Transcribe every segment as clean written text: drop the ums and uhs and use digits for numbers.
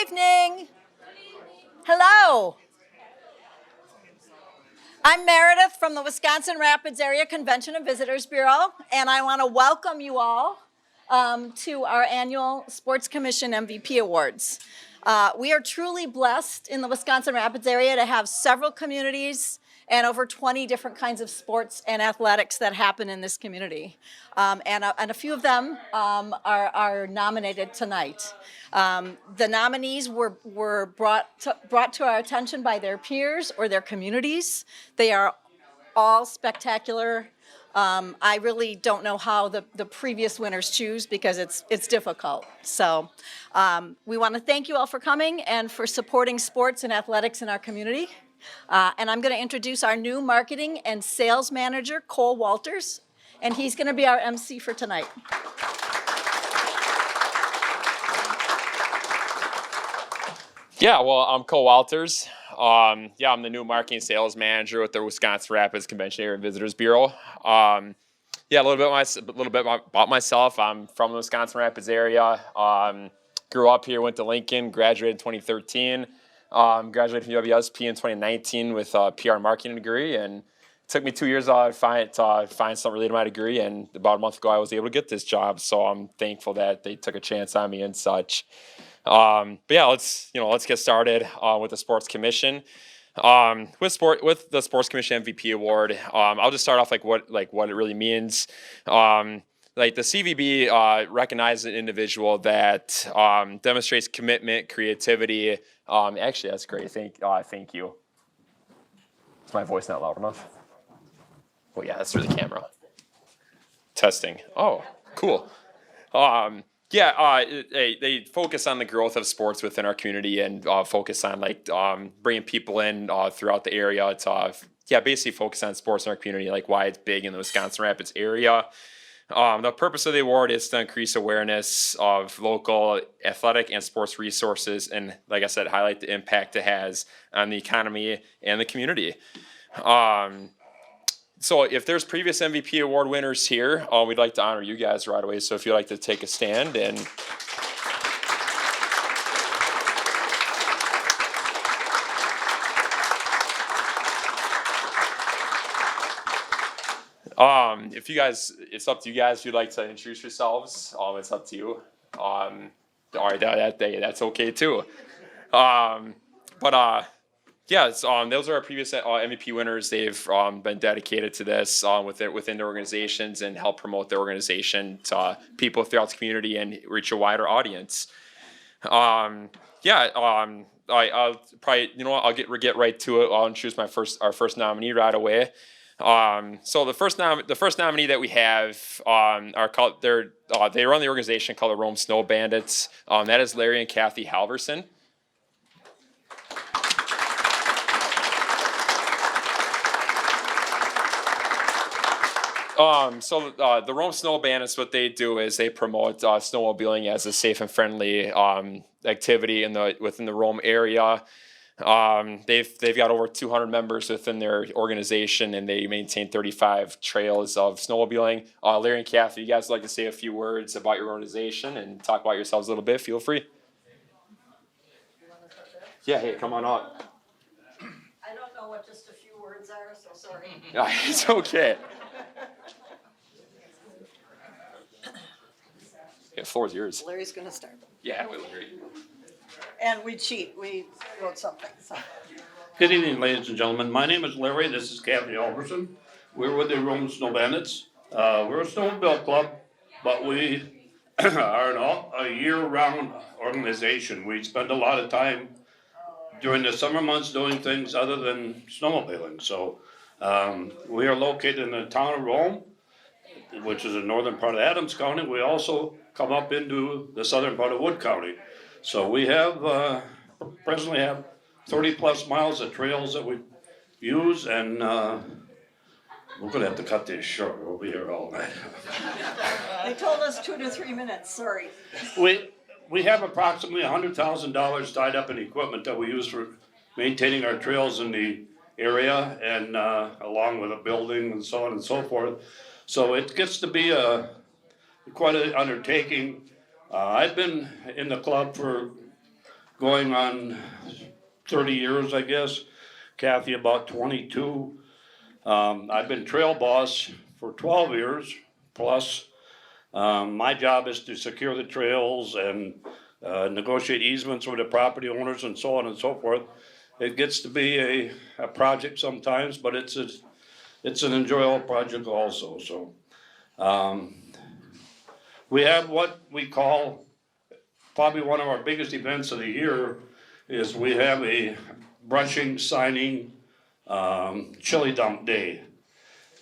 evening. Hello. I'm Meredith from the Wisconsin Rapids Area Convention and Visitors Bureau, and I want to welcome you all to our annual Sports Commission MVP Awards. We are truly blessed in the Wisconsin Rapids area to have several communities and over 20 different kinds of sports and athletics that happen in this community. And a few of them are nominated tonight. The nominees were brought to our attention by their peers or their communities. They are all spectacular. I really don't know how the previous winners choose because it's difficult. So we want to thank you all for coming and for supporting sports and athletics in our community. And I'm going to introduce our new marketing and sales manager, Cole Walters, and he's going to be our MC for tonight. Yeah, well, I'm Cole Walters. I'm the new marketing sales manager with the Wisconsin Rapids Convention Area Visitors Bureau. A little bit about myself. I'm from the Wisconsin Rapids area. Grew up here, went to Lincoln, graduated in 2013. Graduated from WSP in 2019 with a PR marketing degree, and it took me 2 years to find something related to my degree. And about a month ago, I was able to get this job, so I'm thankful that they took a chance on me and such. Let's get started with the Sports Commission. With the Sports Commission MVP Award, I'll just start off what it really means. The CVB recognizes an individual that demonstrates commitment, creativity. Actually, that's great. Thank you. Is my voice not loud enough? Oh yeah, that's through the camera. Testing. Oh, cool. They focus on the growth of sports within our community and focus on bringing people in throughout the area to basically focus on sports in our community, like why it's big in the Wisconsin Rapids area. The purpose of the award is to increase awareness of local athletic and sports resources and, like I said, highlight the impact it has on the economy and the community. So if there's previous MVP award winners here, we'd like to honor you guys right away. So if you'd like to take a stand and... if you guys, it's up to you guys. If you'd like to introduce yourselves, it's up to you. All right, that's okay too. Those are our previous MVP winners. They've been dedicated to this within their organizations and help promote their organization to people throughout the community and reach a wider audience. I'll get right to it. I'll introduce our first nominee right away. So the first nominee that we have they run the organization called the Rome Sno-Bandits. That is Larry and Kathy Halverson. The Rome Sno-Bandits, what they do is they promote snowmobiling as a safe and friendly activity within the Rome area. They've got over 200 members within their organization, and they maintain 35 trails of snowmobiling. Larry and Kathy, you guys would like to say a few words about your organization and talk about yourselves a little bit? Feel free. Yeah, hey, come on up. I don't know what just a few words are, so sorry. It's okay. The floor is yours. Larry's going to start. Yeah, we will agree. And we cheat. We wrote something. So. Good evening, ladies and gentlemen. My name is Larry. This is Kathy Halverson. We're with the Rome Sno-Bandits. We're a snowmobile club, but we are a year-round organization. We spend a lot of time during the summer months doing things other than snowmobiling. So we are located in the town of Rome, which is the northern part of Adams County. We also come up into the southern part of Wood County. So we presently have 30 plus miles of trails that we use, and we're gonna have to cut this short. We'll be here all night. They told us 2 to 3 minutes, sorry. We have approximately $100,000 tied up in equipment that we use for maintaining our trails in the area, and along with a building and so on and so forth. So it gets to be quite an undertaking. I've been in the club for going on 30 years, I guess. Kathy about 22. I've been trail boss for 12 years plus. My job is to secure the trails and negotiate easements with the property owners and so on and so forth. It gets to be a project sometimes, but it's an enjoyable project also. So we have what we call probably one of our biggest events of the year is we have a brushing, signing, chili dump day.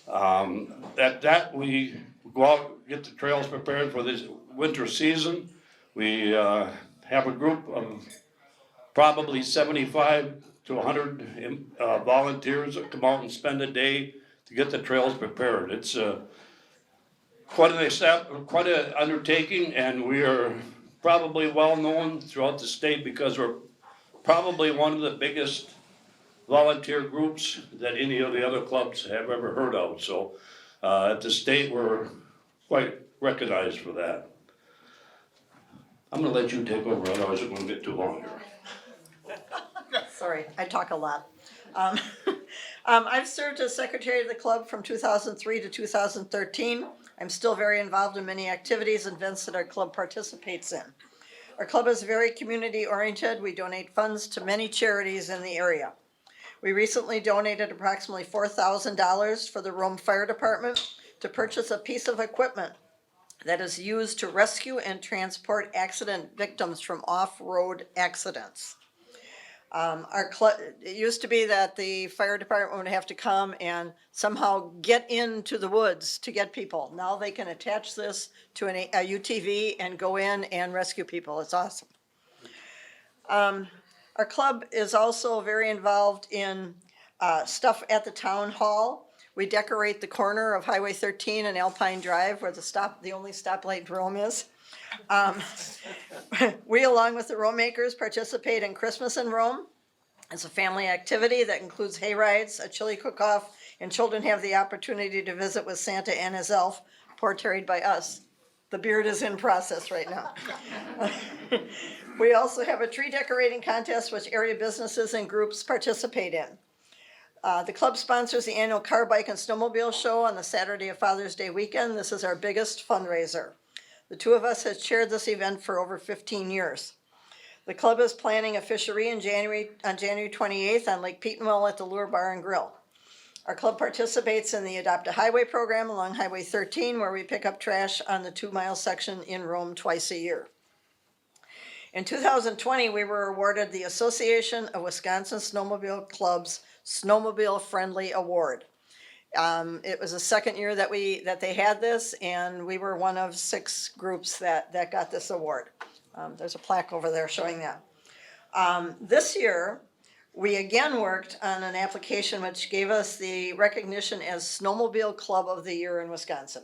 At that, we go out, get the trails prepared for this winter season. We have a group of probably 75 to 100 volunteers that come out and spend a day to get the trails prepared. It's quite an undertaking, and we are probably well known throughout the state because we're probably one of the biggest volunteer groups that any of the other clubs have ever heard of. So at the state, we're quite recognized for that. I'm gonna let you take over, otherwise it's gonna get too long here. Sorry, I talk a lot. I've served as secretary of the club from 2003 to 2013. I'm still very involved in many activities and events that our club participates in. Our club is very community oriented. We donate funds to many charities in the area. We recently donated approximately $4,000 for the Rome Fire Department to purchase a piece of equipment that is used to rescue and transport accident victims from off-road accidents. It used to be that the fire department would have to come and somehow get into the woods to get people. Now they can attach this to a UTV and go in and rescue people. It's awesome. Our club is also very involved in stuff at the town hall. We decorate the corner of Highway 13 and Alpine Drive where the only stoplight Rome is. We, along with the Rome makers, participate in Christmas in Rome. It's a family activity that includes hay rides, a chili cook-off, and children have the opportunity to visit with Santa and his elf, portrayed by us. The beard is in process right now. We also have a tree decorating contest which area businesses and groups participate in. The club sponsors the annual car, bike, and snowmobile show on the Saturday of Father's Day weekend. This is our biggest fundraiser. The two of us have chaired this event for over 15 years. The club is planning a fishery on January 28th on Lake Petenwell at the Lure Bar and Grill. Our club participates in the Adopt a Highway program along Highway 13, where we pick up trash on the 2-mile section in Rome twice a year. In 2020, we were awarded the Association of Wisconsin Snowmobile Clubs Snowmobile Friendly Award. It was the second year that they had this, and we were one of 6 groups that got this award. There's a plaque over there showing that. This year, we again worked on an application which gave us the recognition as Snowmobile Club of the Year in Wisconsin.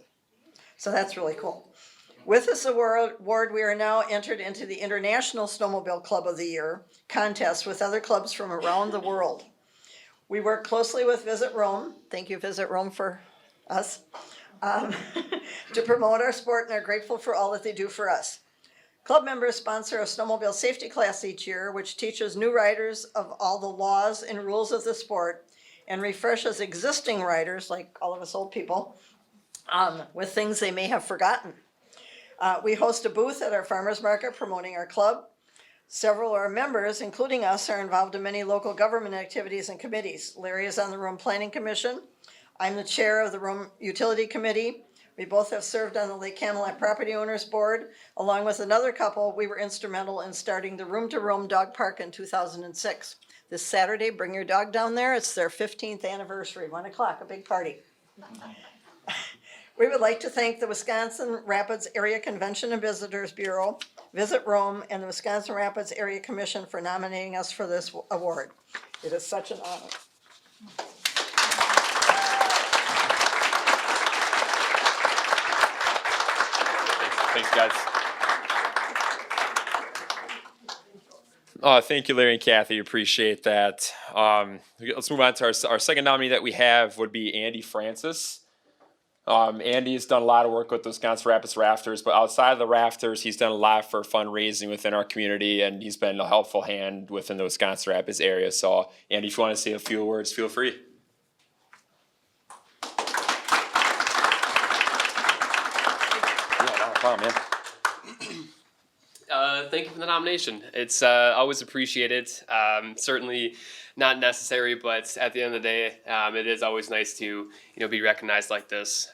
So that's really cool. With this award, we are now entered into the International Snowmobile Club of the Year contest with other clubs from around the world. We work closely with Visit Rome. Thank you, Visit Rome, for us. To promote our sport, and are grateful for all that they do for us. Club members sponsor a snowmobile safety class each year, which teaches new riders of all the laws and rules of the sport and refreshes existing riders, like all of us old people, with things they may have forgotten. We host a booth at our farmers market promoting our club. Several of our members, including us, are involved in many local government activities and committees. Larry is on the Rome Planning Commission. I'm the chair of the Rome Utility Committee. We both have served on the Lake Camelot Property Owners Board. Along with another couple, we were instrumental in starting the Room to Roam Dog Park in 2006. This Saturday, bring your dog down there. It's their 15th anniversary, 1 o'clock, a big party. We would like to thank the Wisconsin Rapids Area Convention and Visitors Bureau, Visit Rome, and the Wisconsin Rapids Area Commission for nominating us for this award. It is such an honor. Thanks, guys. Thank you, Larry and Kathy. Appreciate that. Let's move on to our second nominee that we have would be Andy Francis. Andy's done a lot of work with the Wisconsin Rapids Rafters, but outside of the Rafters, he's done a lot for fundraising within our community, and he's been a helpful hand within the Wisconsin Rapids area. So, Andy, if you want to say a few words, feel free. Man. Thank you for the nomination. It's always appreciated. Certainly not necessary, but at the end of the day, it is always nice to be recognized like this.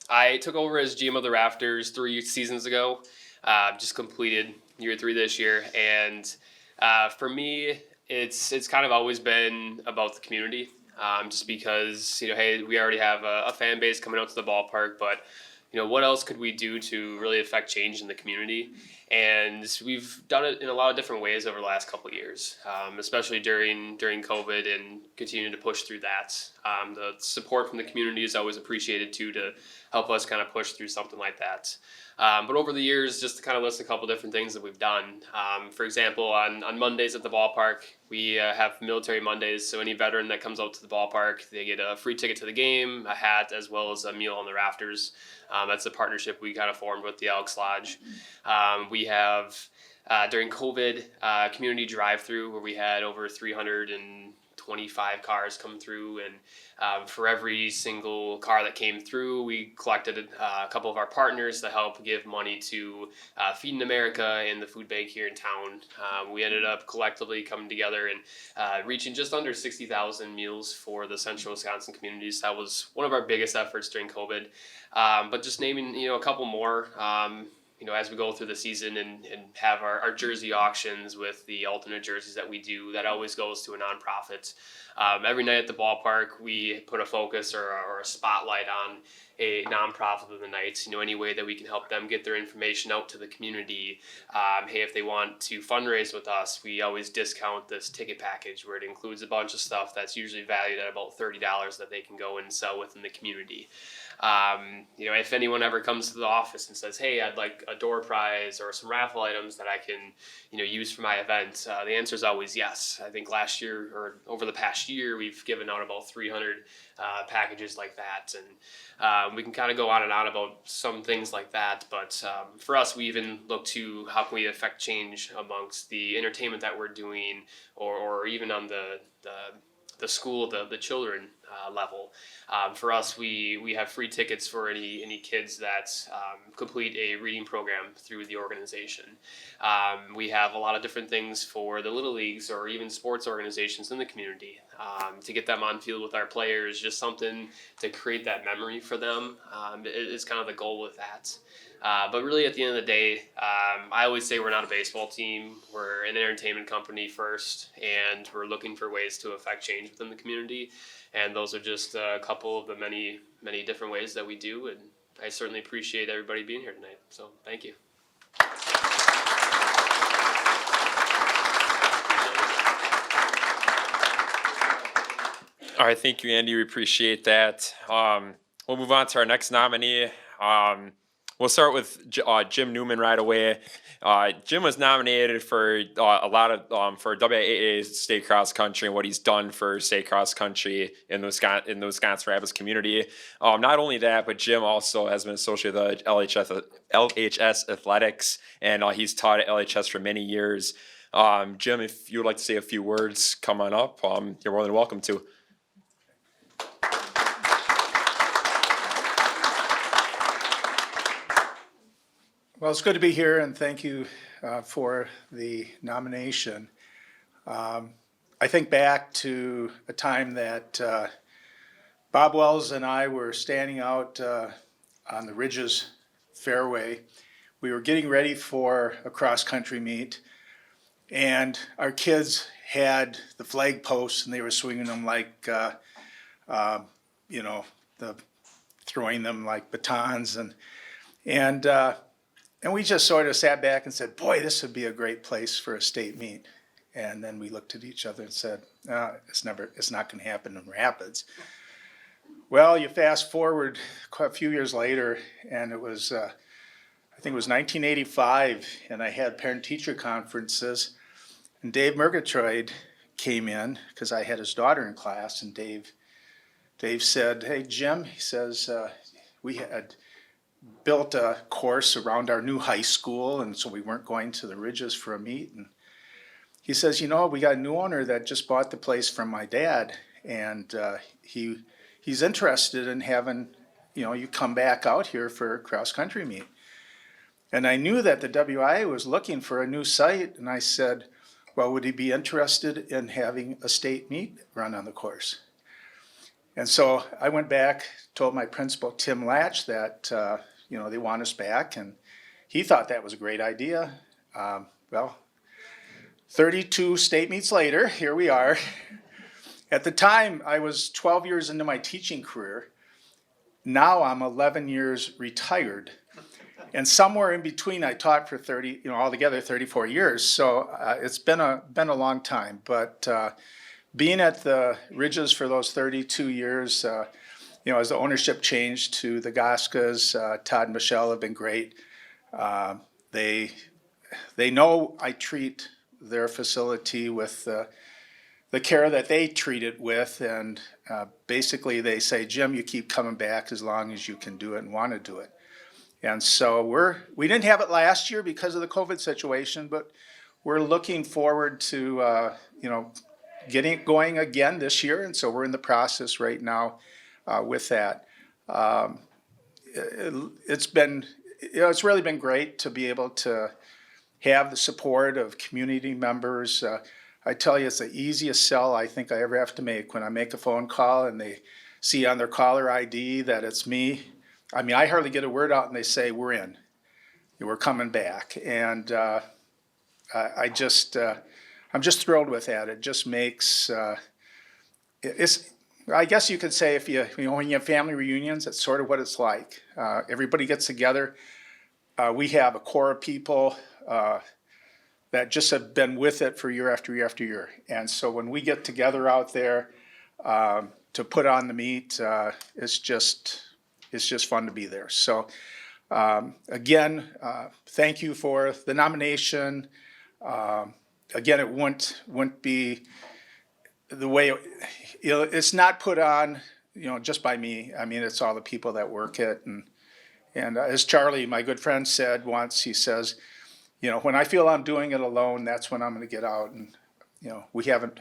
I took over as GM of the Rafters 3 seasons ago. Just completed year 3 this year, and for me, it's kind of always been about the community. Just because hey, we already have a fan base coming out to the ballpark, but what else could we do to really affect change in the community? And we've done it in a lot of different ways over the last couple of years, especially during COVID, and continuing to push through that. The support from the community is always appreciated too, to help us kind of push through something like that. But over the years, just to kind of list a couple different things that we've done. For example, on Mondays at the ballpark, we have Military Mondays. So any veteran that comes out to the ballpark, they get a free ticket to the game, a hat, as well as a meal on the Rafters. That's a partnership we kind of formed with the Elks Lodge. We have, during COVID, community drive-through, where we had over 325 cars come through, and for every single car that came through, we collected a couple of our partners to help give money to Feeding America and the food bank here in town. We ended up collectively coming together and reaching just under 60,000 meals for the central Wisconsin communities. That was one of our biggest efforts during COVID. But just naming a couple more, as we go through the season and have our jersey auctions with the alternate jerseys that we do, that always goes to a nonprofit. Every night at the ballpark, we put a focus or a spotlight on a nonprofit of the night. Any way that we can help them get their information out to the community. Hey, if they want to fundraise with us, we always discount this ticket package, where it includes a bunch of stuff that's usually valued at about $30 that they can go and sell within the community. If anyone ever comes to the office and says, hey, I'd like a door prize or some raffle items that I can, use for my event, the answer is always yes. I think last year, or over the past year, we've given out about 300 packages like that. And we can kind of go on and on about some things like that. But for us, we even look to how can we affect change amongst the entertainment that we're doing, or even on the school, the children level. For us, we have free tickets for any kids that complete a reading program through the organization. We have a lot of different things for the little leagues or even sports organizations in the community to get them on field with our players, just something to create that memory for them is kind of the goal with that. But really, at the end of the day, I always say we're not a baseball team. We're an entertainment company first, and we're looking for ways to affect change within the community. And those are just a couple of the many, many different ways that we do. And I certainly appreciate everybody being here tonight. So thank you. All right, thank you, Andy. We appreciate that. We'll move on to our next nominee. We'll start with Jim Newman right away. Jim was nominated for a lot of for W.I.A.A. state cross country and what he's done for state cross country in the Wisconsin Rapids community. Not only that, but Jim also has been associated with LHS athletics, and he's taught at LHS for many years. Jim, if you would like to say a few words, come on up. You're more than welcome to. Well, it's good to be here, and thank you for the nomination. I think back to a time that Bob Wells and I were standing out on the Ridges Fairway. We were getting ready for a cross-country meet, and our kids had the flag posts, and they were swinging them like, throwing them like batons, and we just sort of sat back and said, boy, this would be a great place for a state meet. And then we looked at each other and said, it's not going to happen in Rapids. Well, you fast forward quite a few years later, and it was, I think it was 1985, and I had parent-teacher conferences, and Dave Murgatroyd came in because I had his daughter in class, and Dave said, hey, Jim, he says, we had built a course around our new high school, and so we weren't going to the Ridges for a meet. And he says, you know, we got a new owner that just bought the place from my dad, and he's interested in having, you know, you come back out here for a cross-country meet. And I knew that the W.I.A. was looking for a new site, and I said, well, would he be interested in having a state meet run on the course? And so I went back, told my principal, Tim Latch, that, you know, they want us back, and he thought that was a great idea. Well, 32 state meets later, here we are. At the time, I was 12 years into my teaching career. Now I'm 11 years retired. And somewhere in between, I taught for 30, you know, altogether 34 years. So it's been a long time. But being at the Ridges for those 32 years, you know, as the ownership changed to the Goskas, Todd and Michelle have been great. They know I treat their facility with the care that they treat it with, and basically they say, Jim, you keep coming back as long as you can do it and want to do it. And so we didn't have it last year because of the COVID situation, but we're looking forward to you know, getting it going again this year, and so we're in the process right now with that. It's been, you know, it's really been great to be able to have the support of community members. I tell you, it's the easiest sell I think I ever have to make when I make a phone call and they see on their caller ID that it's me. I mean, I hardly get a word out and they say, we're in, we're coming back. And I'm just thrilled with that. It just makes, I guess you could say if you know, when you have family reunions, that's sort of what it's like. Everybody gets together. We have a core of people that just have been with it for year after year after year. And so when we get together out there to put on the meet, it's just fun to be there. So again, thank you for the nomination. Again, it wouldn't be the way, you know, it's not put on, you know, just by me. I mean, it's all the people that work it. And as Charlie, my good friend, said once, he says, you know, when I feel I'm doing it alone, that's when I'm going to get out. And, you know, we haven't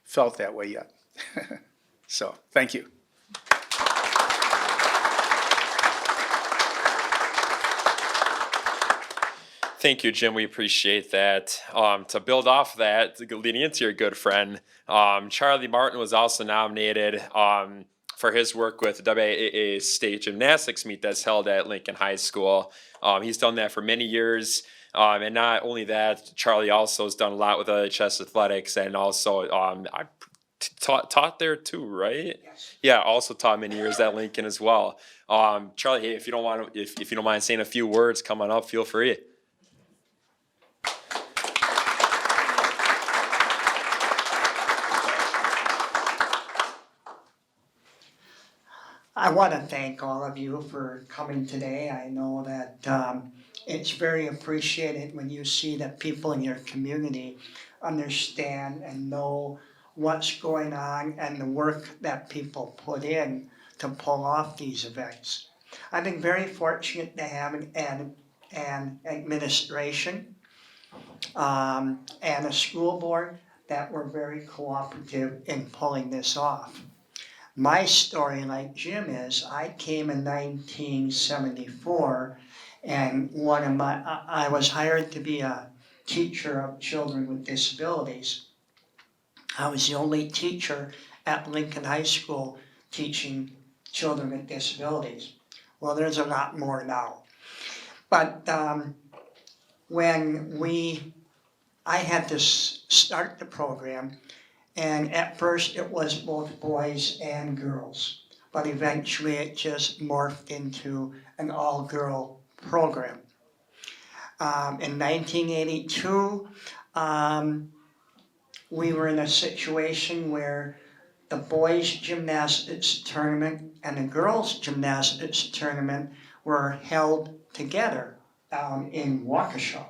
felt that way yet. So, thank you. Thank you, Jim. We appreciate that. To build off that, leading into your good friend, Charlie Martin was also nominated for his work with the W.I.A.A. state gymnastics meet that's held at Lincoln High School. He's done that for many years. And not only that, Charlie also has done a lot with chess athletics, and also I taught there too, right? Yes. Yeah, also taught many years at Lincoln as well. Charlie, hey, if you don't mind saying a few words coming up, feel free. I want to thank all of you for coming today. I know that it's very appreciated when you see that people in your community understand and know what's going on and the work that people put in to pull off these events. I've been very fortunate to have an administration and a school board that were very cooperative in pulling this off. My story, like Jim is, I came in 1974, and I was hired to be a teacher of children with disabilities. I was the only teacher at Lincoln High School teaching children with disabilities. Well, there's a lot more now. But I had to start the program, and at first it was both boys and girls, but eventually it just morphed into an all-girl program. In 1982, we were in a situation where the boys' gymnastics tournament and the girls' gymnastics tournament were held together down in Waukesha.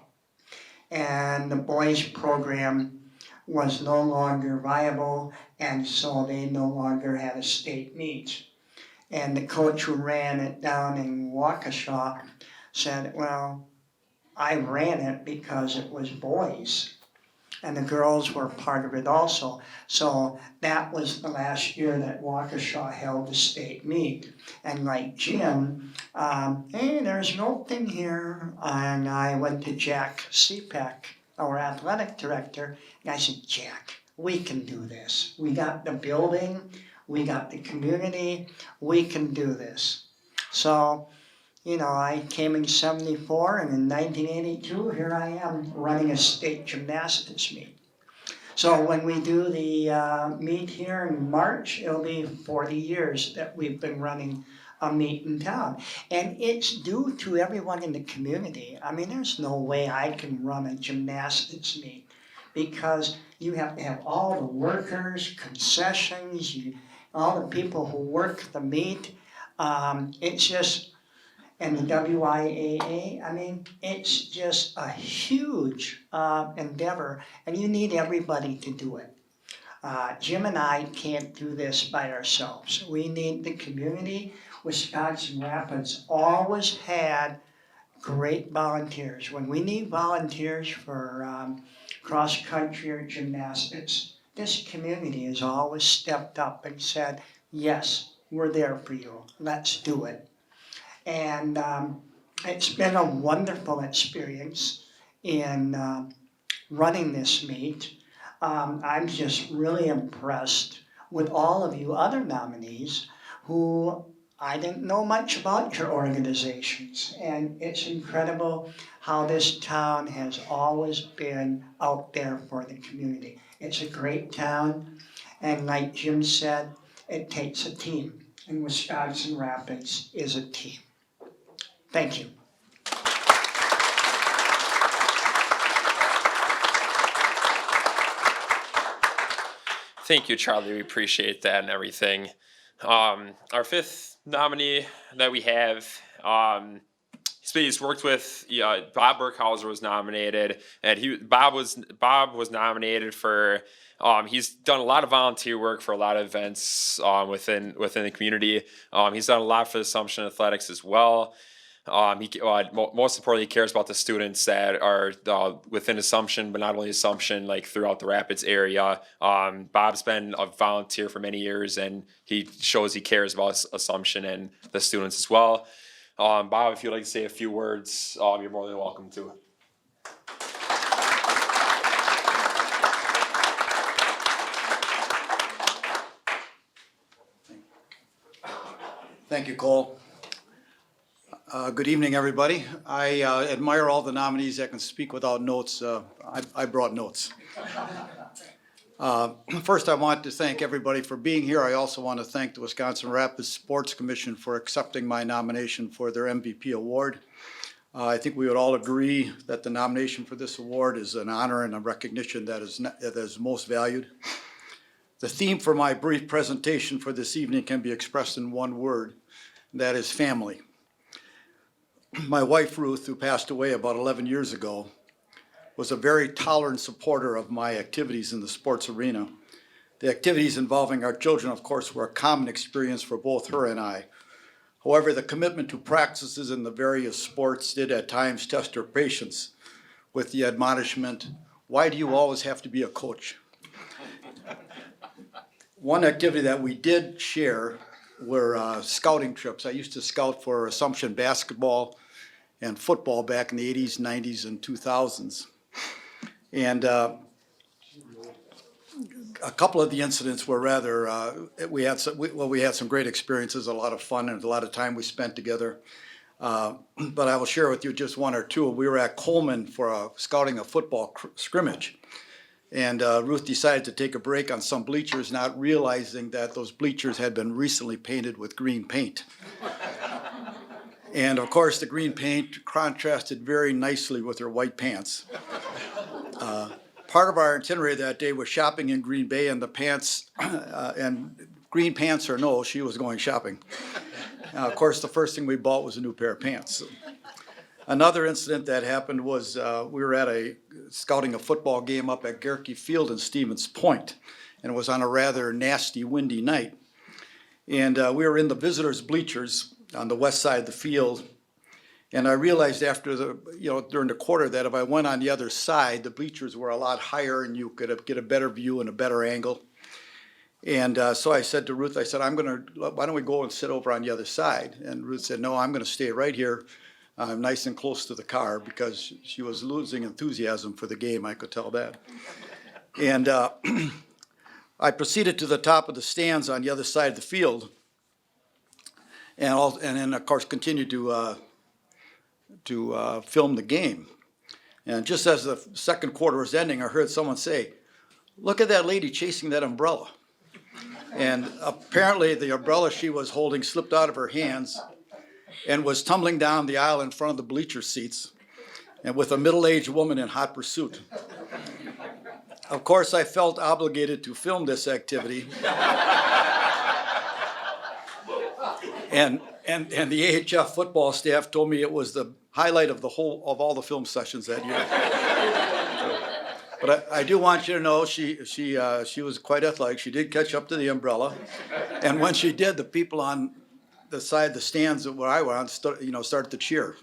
And the boys' program was no longer viable, and so they no longer had a state meet. And the coach who ran it down in Waukesha said, well, I ran it because it was boys. And the girls were part of it also. So that was the last year that Waukesha held the state meet. And like Jim, hey, there's an opening here. And I went to Jack Cepek, our athletic director, and I said, Jack, we can do this. We got the building, we got the community, we can do this. So, you know, I came in '74, and in 1982, here I am running a state gymnastics meet. So when we do the meet here in March, it'll be 40 years that we've been running a meet in town. And it's due to everyone in the community. I mean, there's no way I can run a gymnastics meet because you have to have all the workers, concessions, all the people who work the meet. It's just, and the W.I.A.A, I mean, it's just a huge endeavor, and you need everybody to do it. Jim and I can't do this by ourselves. We need the community. Wisconsin Rapids always had great volunteers. When we need volunteers for cross-country or gymnastics, this community has always stepped up and said, yes, we're there for you, let's do it. And it's been a wonderful experience in running this meet. I'm just really impressed with all of you other nominees who I didn't know much about your organizations. And it's incredible how this town has always been out there for the community. It's a great town, and like Jim said, it takes a team. And Wisconsin Rapids is a team. Thank you. Thank you, Charlie. We appreciate that and everything. Our fifth nominee that we have, he's worked with Bob Birkhauser was nominated, and Bob was nominated for. He's done a lot of volunteer work for a lot of events within the community. He's done a lot for Assumption Athletics as well. Most importantly, he cares about the students that are within Assumption, but not only Assumption, like throughout the Rapids area. Bob's been a volunteer for many years, and he shows he cares about Assumption and the students as well. Bob, if you'd like to say a few words, you're more than welcome to. Thank you, Cole. Good evening, everybody. I admire all the nominees that can speak without notes. I brought notes. First, I want to thank everybody for being here. I also want to thank the Wisconsin Rapids Sports Commission for accepting my nomination for their MVP award. I think we would all agree that the nomination for this award is an honor and a recognition that is most valued. The theme for my brief presentation for this evening can be expressed in one word, and that is family. My wife, Ruth, who passed away about 11 years ago, was a very tolerant supporter of my activities in the sports arena. The activities involving our children, of course, were a common experience for both her and I. However, the commitment to practices in the various sports did at times test her patience with the admonishment, why do you always have to be a coach? One activity that we did share were scouting trips. I used to scout for Assumption basketball and football back in the 80s, 90s, and 2000s. And a couple of the incidents were rather, we had some great experiences, a lot of fun, and a lot of time we spent together. But I will share with you just one or two. We were at Coleman for scouting a football scrimmage. And Ruth decided to take a break on some bleachers, not realizing that those bleachers had been recently painted with green paint. And of course, the green paint contrasted very nicely with her white pants. Part of our itinerary that day was shopping in Green Bay, and the pants, and green pants or no, she was going shopping. Of course, the first thing we bought was a new pair of pants. Another incident that happened was we were scouting a football game up at Gerke Field in Stevens Point, and it was on a rather nasty, windy night. And we were in the visitors' bleachers on the west side of the field. And I realized after during the quarter that if I went on the other side, the bleachers were a lot higher and you could get a better view and a better angle. And so I said to Ruth, I said, why don't we go and sit over on the other side? And Ruth said, no, I'm going to stay right here, nice and close to the car, because she was losing enthusiasm for the game, I could tell that. And I proceeded to the top of the stands on the other side of the field, and then, of course, continued to film the game. And just as the second quarter was ending, I heard someone say, "Look at that lady chasing that umbrella." And apparently the umbrella she was holding slipped out of her hands and was tumbling down the aisle in front of the bleacher seats, and with a middle-aged woman in hot pursuit. Of course, I felt obligated to film this activity. And the AHF football staff told me it was the highlight of all the film sessions that year. But I do want you to know she was quite athletic. She did catch up to the umbrella, and when she did, the people on the side of the stands where I was on started to cheer.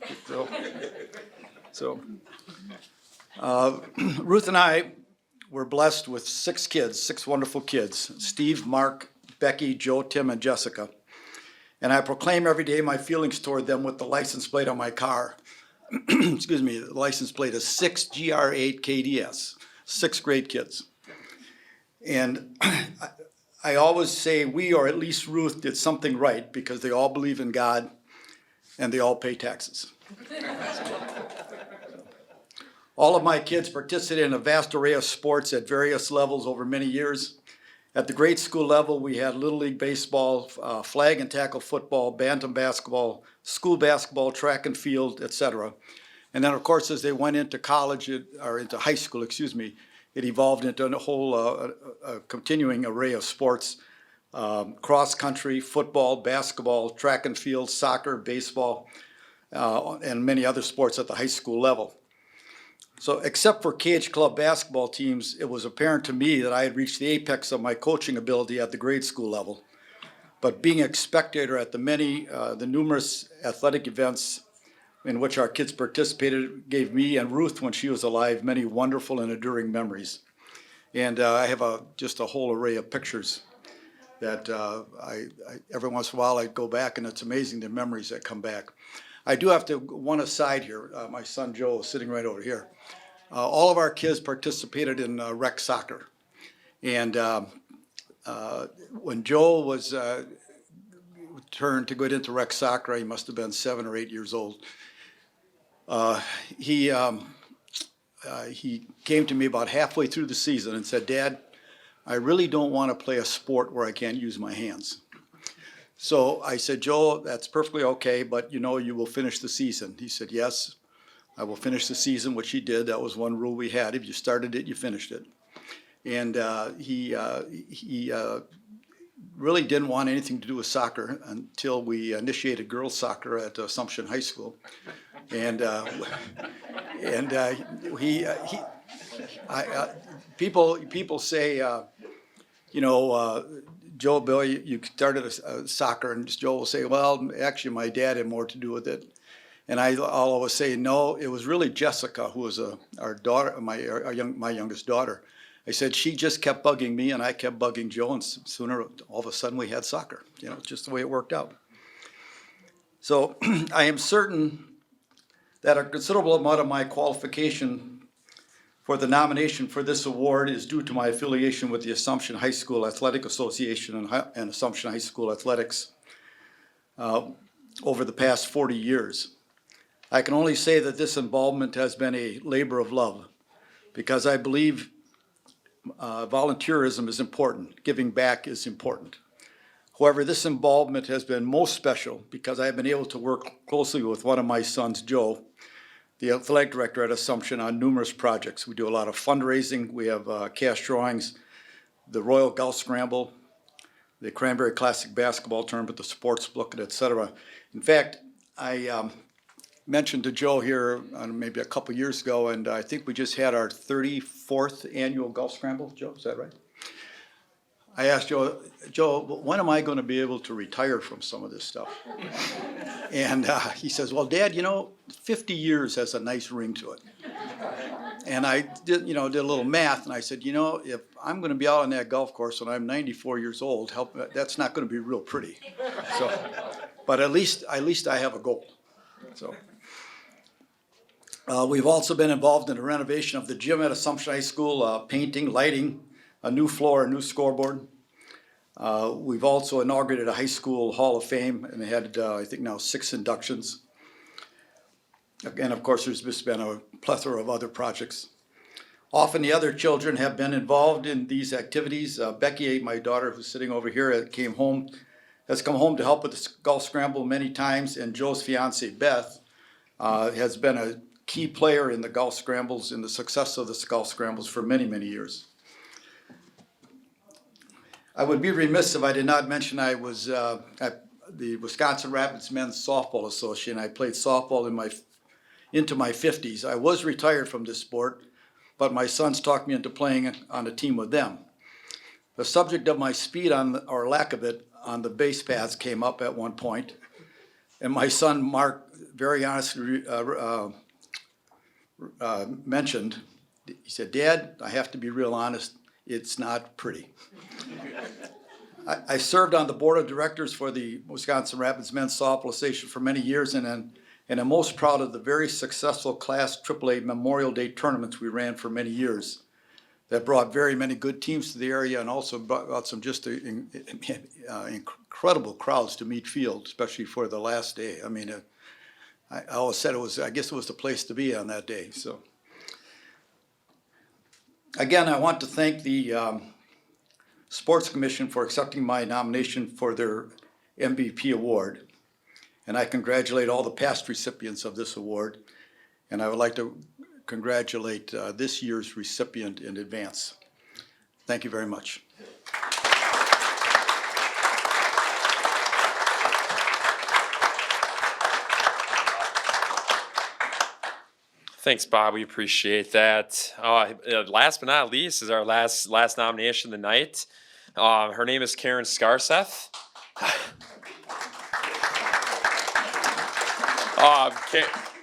So Ruth and I were blessed with 6 kids, 6 wonderful kids: Steve, Mark, Becky, Joe, Tim, and Jessica. And I proclaim every day my feelings toward them with the license plate on my car. Excuse me, the license plate is 6GR8KDS, 6 great kids. And I always say we, or at least Ruth, did something right because they all believe in God and they all pay taxes. All of my kids participated in a vast array of sports at various levels over many years. At the grade school level, we had Little League baseball, flag and tackle football, bantam basketball, school basketball, track and field, etc. And then, of course, as they went into college, or into high school, excuse me, it evolved into a whole continuing array of sports: cross country, football, basketball, track and field, soccer, baseball, and many other sports at the high school level. So except for KH Club basketball teams, it was apparent to me that I had reached the apex of my coaching ability at the grade school level. But being a spectator at the numerous athletic events in which our kids participated gave me and Ruth, when she was alive, many wonderful and enduring memories. And I have just a whole array of pictures that I every once in a while I go back, and it's amazing the memories that come back. I do have to, one aside here, my son Joe is sitting right over here. All of our kids participated in rec soccer. And when Joe was turned to go into rec soccer, he must have been 7 or 8 years old. He came to me about halfway through the season and said, "Dad, I really don't want to play a sport where I can't use my hands." So I said, "Joe, that's perfectly okay, but you will finish the season." He said, "Yes, I will finish the season," which he did. That was one rule we had: if you started it, you finished it. And he really didn't want anything to do with soccer until we initiated girls soccer at Assumption High School. And people say, "Joe, Bill, you started soccer," and Joe will say, "Well, actually, my dad had more to do with it." And I'll always say, "No, it was really Jessica, who was our daughter, my youngest daughter." I said, "She just kept bugging me, and I kept bugging Joe, and sooner, all of a sudden, we had soccer. Just the way it worked out." So I am certain that a considerable amount of my qualification for the nomination for this award is due to my affiliation with the Assumption High School Athletic Association and Assumption High School Athletics over the past 40 years. I can only say that this involvement has been a labor of love, because I believe volunteerism is important. Giving back is important. However, this involvement has been most special because I have been able to work closely with one of my sons, Joe, the athletic director at Assumption, on numerous projects. We do a lot of fundraising. We have cash drawings, the Royal Golf Scramble, the Cranberry Classic Basketball Tournament, the Sports Booklet, etc. In fact, I mentioned to Joe here maybe a couple years ago, and I think we just had our 34th annual Golf Scramble. Joe, is that right? I asked Joe, when am I going to be able to retire from some of this stuff? And he says, well, Dad, 50 years has a nice ring to it. And I did a little math, and I said, if I'm going to be out on that golf course when I'm 94 years old, that's not going to be real pretty. So, but at least I have a goal. So, we've also been involved in the renovation of the gym at Assumption High School, painting, lighting, a new floor, a new scoreboard. We've also inaugurated a high school hall of fame, and they had, I think now 6 inductions. And of course, there's just been a plethora of other projects. Often the other children have been involved in these activities. Becky, my daughter, who's sitting over here, has come home to help with the golf scramble many times, and Joe's fiance, Beth, has been a key player in the golf scrambles, in the success of the golf scrambles for many, many years. I would be remiss if I did not mention I was at the Wisconsin Rapids Men's Softball Association. I played softball into my 50s. I was retired from this sport, but my sons talked me into playing on a team with them. The subject of my speed or lack of it on the base paths came up at one point, and my son Mark very honestly mentioned, he said, Dad, I have to be real honest, it's not pretty. I served on the board of directors for the Wisconsin Rapids Men's Softball Association for many years, and I'm most proud of the very successful Class AAA Memorial Day tournaments we ran for many years that brought very many good teams to the area and also brought some just incredible crowds to Meade Field, especially for the last day. I mean, I always said I guess it was the place to be on that day. So again, I want to thank the Sports Commission for accepting my nomination for their MVP award. And I congratulate all the past recipients of this award. And I would like to congratulate this year's recipient in advance. Thank you very much. Thanks, Bob. We appreciate that. Last but not least is our last nomination of the night. Her name is Karen Skarseth.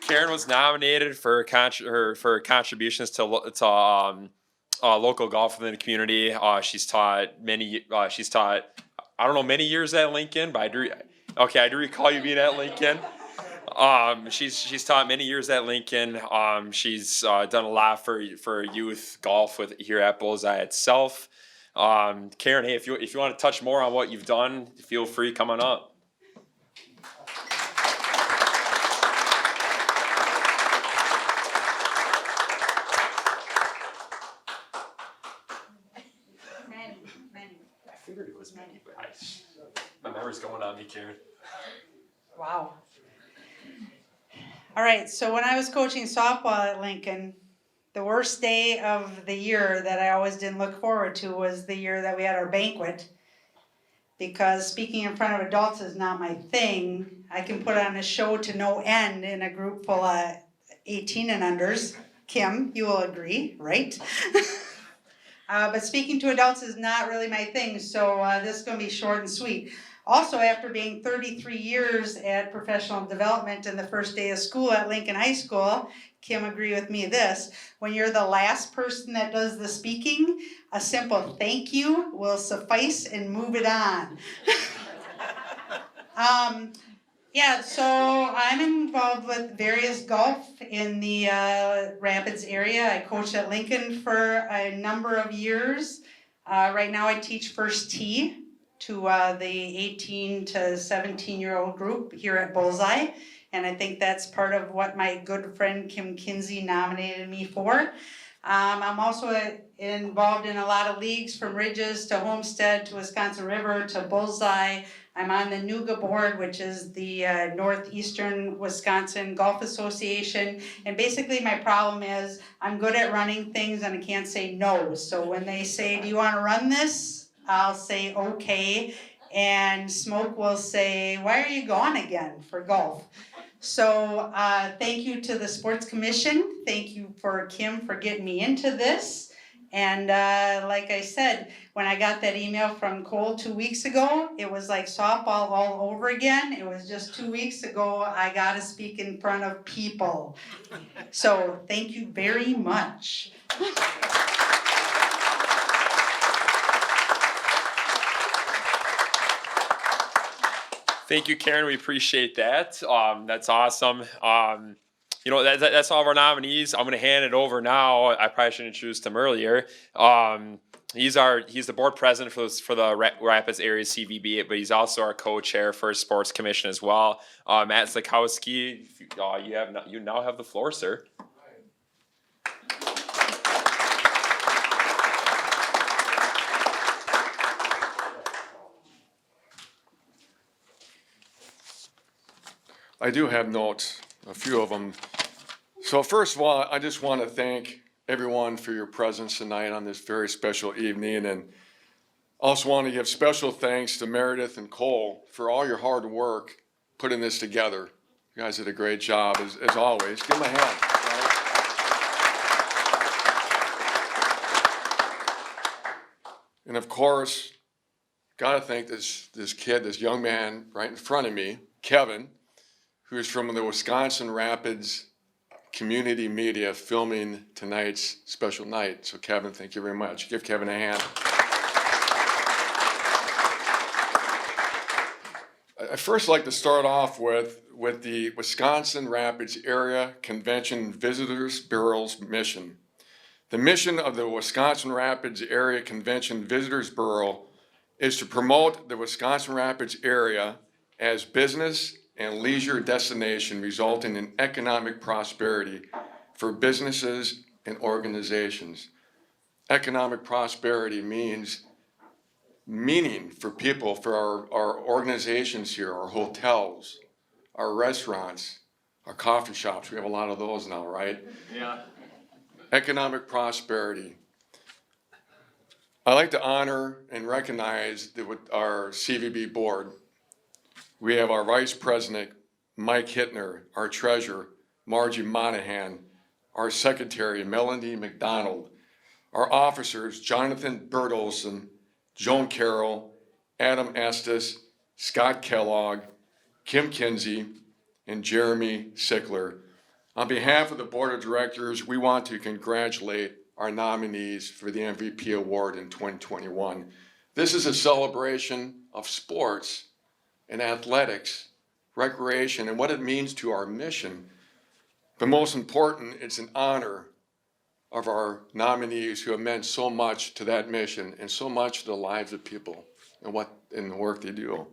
Karen was nominated for her contributions to local golf within the community. She's taught many years at Lincoln, but I do recall you being at Lincoln. She's taught many years at Lincoln. She's done a lot for youth golf here at Bullseye itself. Karen, hey, if you want to touch more on what you've done, feel free, come on up. I figured it was many, but my memory's going on me, Karen. Wow. All right, so when I was coaching softball at Lincoln, the worst day of the year that I always didn't look forward to was the year that we had our banquet. Because speaking in front of adults is not my thing. I can put on a show to no end in a group full of 18 and unders. Kim, you will agree, right? But speaking to adults is not really my thing, so this is going to be short and sweet. Also, after being 33 years at professional development and the first day of school at Lincoln High School, Kim, agree with me this, when you're the last person that does the speaking, a simple thank you will suffice and move it on. So I'm involved with various golf in the Rapids area. I coached at Lincoln for a number of years. Right now I teach first tee to the 18 to 17-year-old group here at Bullseye. And I think that's part of what my good friend Kim Kinsey nominated me for. I'm also involved in a lot of leagues, from Ridges to Homestead to Wisconsin River to Bullseye. I'm on the NUGA board, which is the Northeastern Wisconsin Golf Association. And basically my problem is I'm good at running things and I can't say no. So when they say, do you want to run this? I'll say okay. And Smoke will say, why are you gone again for golf? So thank you to the Sports Commission. Thank you for Kim for getting me into this. And like I said, when I got that email from Cole 2 weeks ago, it was like softball all over again. It was just 2 weeks ago, I got to speak in front of people. So thank you very much. Thank you, Karen. We appreciate that. That's awesome. That's all of our nominees. I'm going to hand it over now. I probably should introduce him earlier. He's the board president for the Rapids area CVB, but he's also our co-chair for Sports Commission as well. Matt Zakowski, you now have the floor, sir. I do have notes, a few of them. So first of all, I just want to thank everyone for your presence tonight on this very special evening, and also want to give special thanks to Meredith and Cole for all your hard work putting this together. You guys did a great job, as always. Give them a hand. Right? And of course, got to thank this kid, this young man right in front of me, Kevin, who's from the Wisconsin Rapids Community Media, filming tonight's special night. So Kevin, thank you very much. Give Kevin a hand. I'd first like to start off with the Wisconsin Rapids Area Convention Visitors Bureau's mission. The mission of the Wisconsin Rapids Area Convention Visitors Bureau is to promote the Wisconsin Rapids area as business and leisure destination, resulting in economic prosperity for businesses and organizations. Economic prosperity means meaning for people, for our organizations here, our hotels, our restaurants, our coffee shops. We have a lot of those now, right? Yeah. Economic prosperity. I like to honor and recognize our CVB board. We have our Vice President, Mike Hittner, our Treasurer, Margie Monahan, our Secretary, Melanie McDonald, our officers, Jonathan Bertolson, Joan Carroll, Adam Estes, Scott Kellogg, Kim Kinsey, and Jeremy Sickler. On behalf of the Board of Directors, we want to congratulate our nominees for the MVP Award in 2021. This is a celebration of sports and athletics, recreation, and what it means to our mission. But most important, it's an honor of our nominees who have meant so much to that mission and so much to the lives of people and the work they do.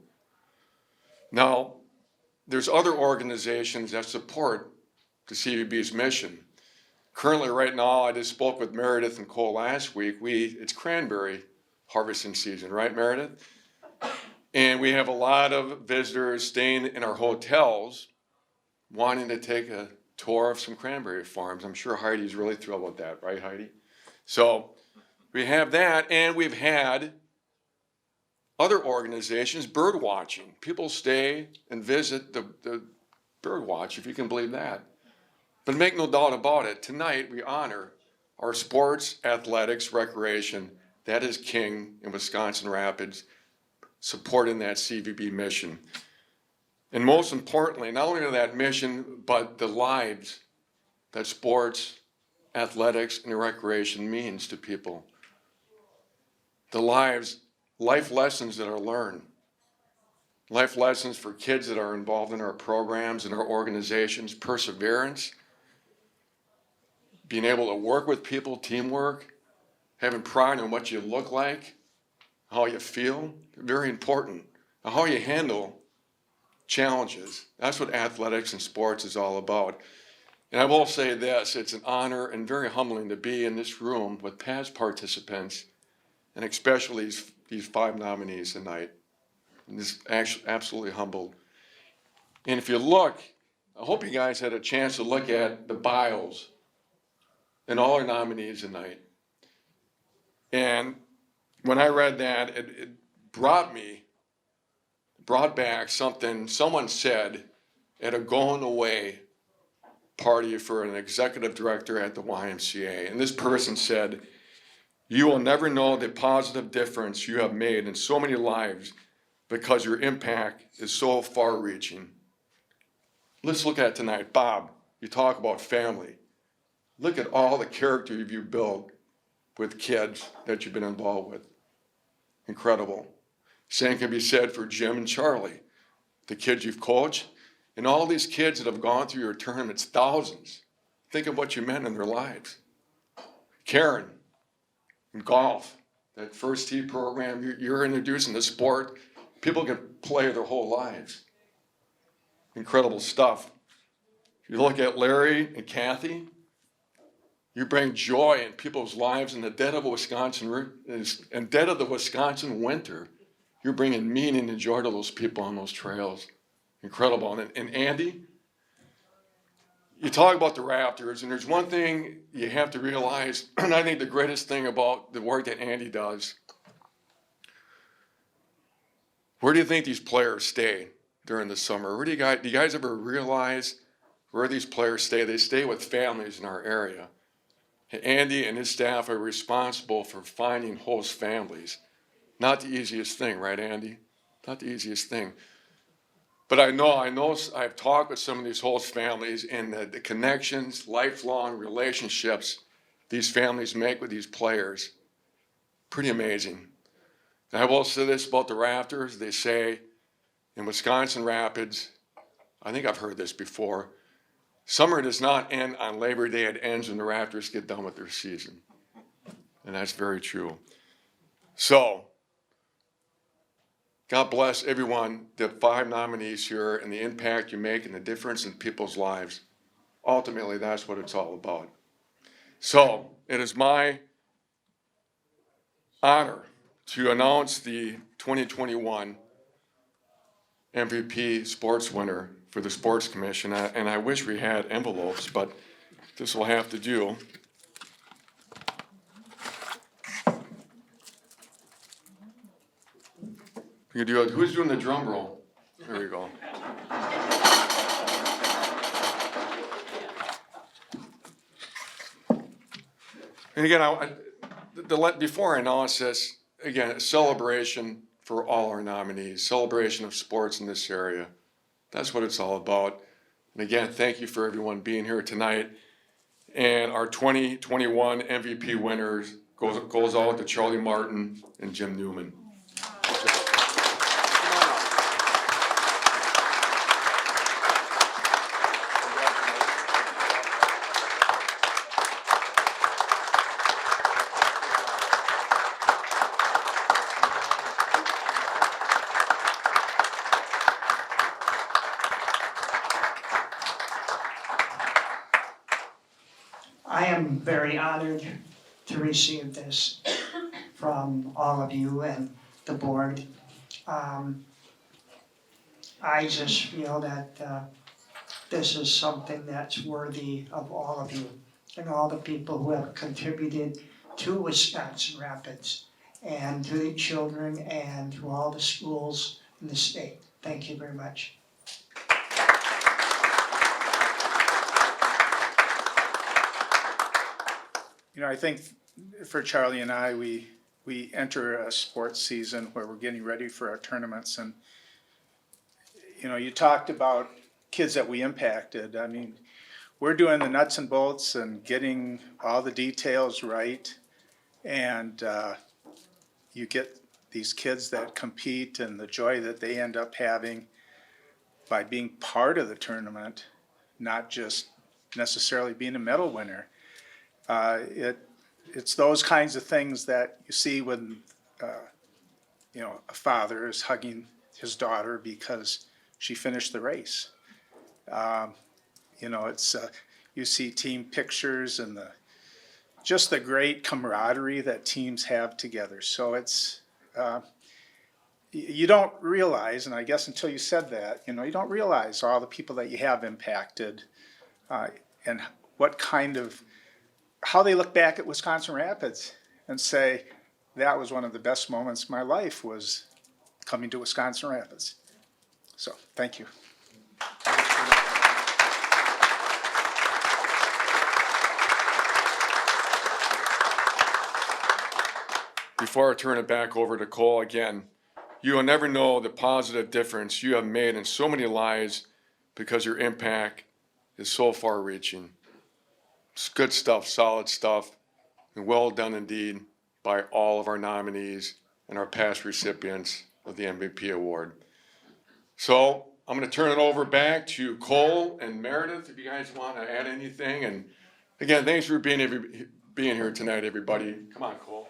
Now, there's other organizations that support the CVB's mission. Currently, right now, I just spoke with Meredith and Cole last week. It's cranberry harvesting season, right, Meredith? And we have a lot of visitors staying in our hotels wanting to take a tour of some cranberry farms. I'm sure Heidi's really thrilled about that, right, Heidi? So we have that, and we've had other organizations, bird watching. People stay and visit the bird watch, if you can believe that. But make no doubt about it, tonight we honor our sports, athletics, recreation. That is king in Wisconsin Rapids, supporting that CVB mission. And most importantly, not only that mission, but the lives that sports, athletics, and recreation means to people. The life lessons that are learned. Life lessons for kids that are involved in our programs and our organizations, perseverance, being able to work with people, teamwork, having pride in what you look like, how you feel, very important. How you handle challenges. That's what athletics and sports is all about. And I will say this, it's an honor and very humbling to be in this room with past participants, and especially these 5 nominees tonight. And this actually absolutely humbled. And if you look, I hope you guys had a chance to look at the bios and all our nominees tonight. And when I read that, it brought back something someone said at a going away party for an executive director at the YMCA. And this person said, You will never know the positive difference you have made in so many lives because your impact is so far-reaching. Let's look at tonight. Bob, you talk about family. Look at all the character you've built with kids that you've been involved with. Incredible. Same can be said for Jim and Charlie, the kids you've coached, and all these kids that have gone through your tournaments, thousands. Think of what you meant in their lives. Karen, in golf, that first tee program, you're introducing the sport. People can play their whole lives. Incredible stuff. You look at Larry and Kathy, you bring joy in people's lives in the dead of the Wisconsin winter. You're bringing meaning and joy to those people on those trails. Incredible. And Andy, you talk about the Rafters, and there's one thing you have to realize, and I think the greatest thing about the work that Andy does, where do you think these players stay during the summer? Do you guys ever realize where these players stay? They stay with families in our area. Andy and his staff are responsible for finding host families. Not the easiest thing, right, Andy? Not the easiest thing. But I know I've talked with some of these host families, and the connections, lifelong relationships these families make with these players, pretty amazing. And I will say this about the Rafters. They say in Wisconsin Rapids, I think I've heard this before, summer does not end on Labor Day. It ends when the Rafters get done with their season. And that's very true. So, God bless everyone, the 5 nominees here, and the impact you make and the difference in people's lives. Ultimately, that's what it's all about. So, it is my honor to announce the 2021 MVP sports winner for the Sports Commission, and I wish we had envelopes, but this will have to do. You do it. Who's doing the drum roll? There we go. And again, before I announce this, again, a celebration for all our nominees, celebration of sports in this area. That's what it's all about. And again, thank you for everyone being here tonight. And our 2021 MVP winners goes out to Charlie Martin and Jim Newman. I am very honored to receive this from all of you and the board. I just feel that this is something that's worthy of all of you and all the people who have contributed to Wisconsin Rapids and to the children and to all the schools in the state. Thank you very much. You know, I think for Charlie and I, we enter a sports season where we're getting ready for our tournaments, and you know, you talked about kids that we impacted. I mean, we're doing the nuts and bolts and getting all the details right, and you get these kids that compete and the joy that they end up having by being part of the tournament, not just necessarily being a medal winner. It's those kinds of things that you see when you know, a father is hugging his daughter because she finished the race. You know, it's you see team pictures and just the great camaraderie that teams have together. So it's you don't realize, and I guess until you said that, you know, you don't realize all the people that you have impacted and what kind of how they look back at Wisconsin Rapids and say, that was one of the best moments of my life, was coming to Wisconsin Rapids. So, thank you. before I turn it back over to Cole again, you will never know the positive difference you have made in so many lives because your impact is so far reaching. It's good stuff, solid stuff, and well done indeed by all of our nominees and our past recipients of the MVP award. So I'm going to turn it over back to Cole and Meredith if you guys want to add anything. And again, thanks for being here tonight, everybody. Come on, Cole.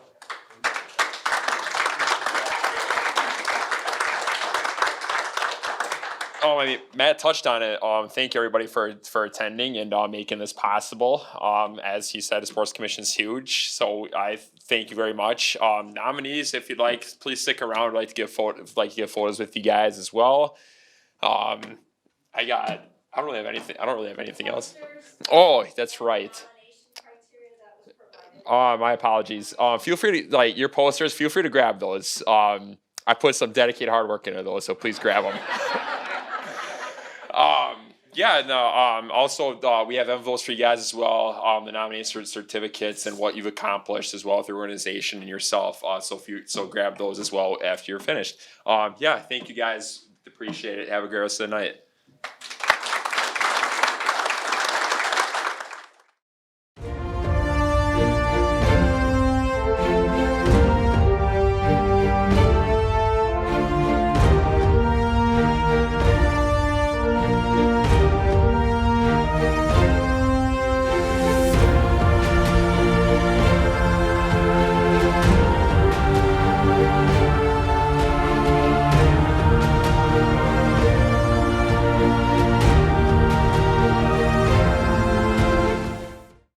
I mean, Matt touched on it. Thank you everybody for attending and making this possible. As he said, the Sports Commission is huge, so I thank you very much. Nominees, if you'd like, please stick around. I'd like to get photos with you guys as well. I don't really have anything else. Oh, that's right. My apologies. Feel free to your posters. Feel free to grab those. I put some dedicated hard work into those, so please grab them. Also, we have envelopes for you guys as well. The nomination certificates and what you've accomplished as well with your organization and yourself. So grab those as well after you're finished. Thank you guys. Appreciate it. Have a great rest of the night.